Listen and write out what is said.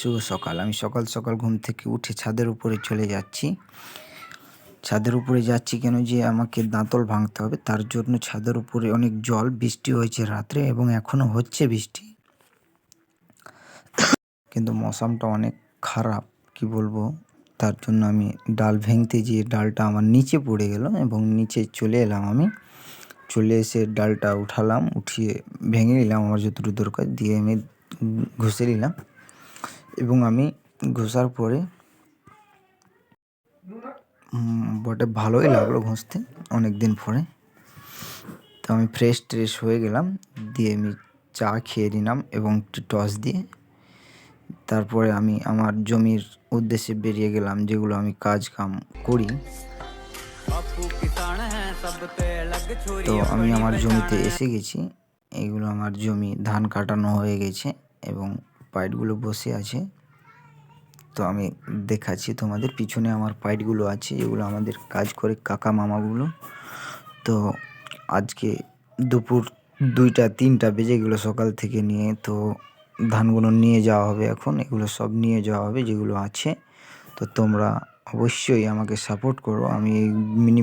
শুভ সকাল। আমি সকাল সকাল ঘুম থেকে উঠে ছাদের উপরে চলে যাচ্ছি। ছাদের উপরে যাচ্ছি কেন, যে আমাকে দাঁতল ভাঙতে হবে। তার জন্য ছাদের উপরে অনেক জল, বৃষ্টি হয়েছে রাত্রে এবং এখনও হচ্ছে বৃষ্টি, কিন্তু মৌসুমটা অনেক খারাপ, কি বলবো। তার জন্য আমি ডাল ভেঙতে গিয়ে ডালটা আমার নিচে পড়ে গেল এবং নিচে চলে এলাম। আমি চলে এসে ডালটা উঠালাম, উঠিয়ে ভেঙে নিলাম আমার যতটুকু দরকার, দিয়ে আমি ঘষে নিলাম এবং আমি ঘষার পরে বটে ভালোই লাগলো ঘষতে অনেক দিন পরে। তো আমি ফ্রেশ ট্রেশ হয়ে গেলাম, দিয়ে আমি চা খেয়ে নিলাম এবং একটু টস দিয়ে। তারপরে আমি আমার জমির উদ্দেশ্যে বেরিয়ে গেলাম, যেগুলো আমি কাজ কাম করি। তো আমি আমার জমিতে এসে গেছি। এইগুলো আমার জমি, ধান কাটানো হয়ে গেছে এবং পাইটগুলো বসে আছে। তো আমি দেখাচ্ছি তোমাদের, পিছনে আমার পাইটগুলো আছে, এগুলো আমাদের কাজ করে কাকা মামাগুলো। তো আজকে দুপুর 2টা 3টা বেজে গেলো সকাল থেকে নিয়ে। তো ধানগুলো নিয়ে যাওয়া হবে এখন, এগুলো সব নিয়ে যাওয়া হবে যেগুলো আছে। তো তোমরা অবশ্যই আমাকে সাপোর্ট করো। আমি এই মিনি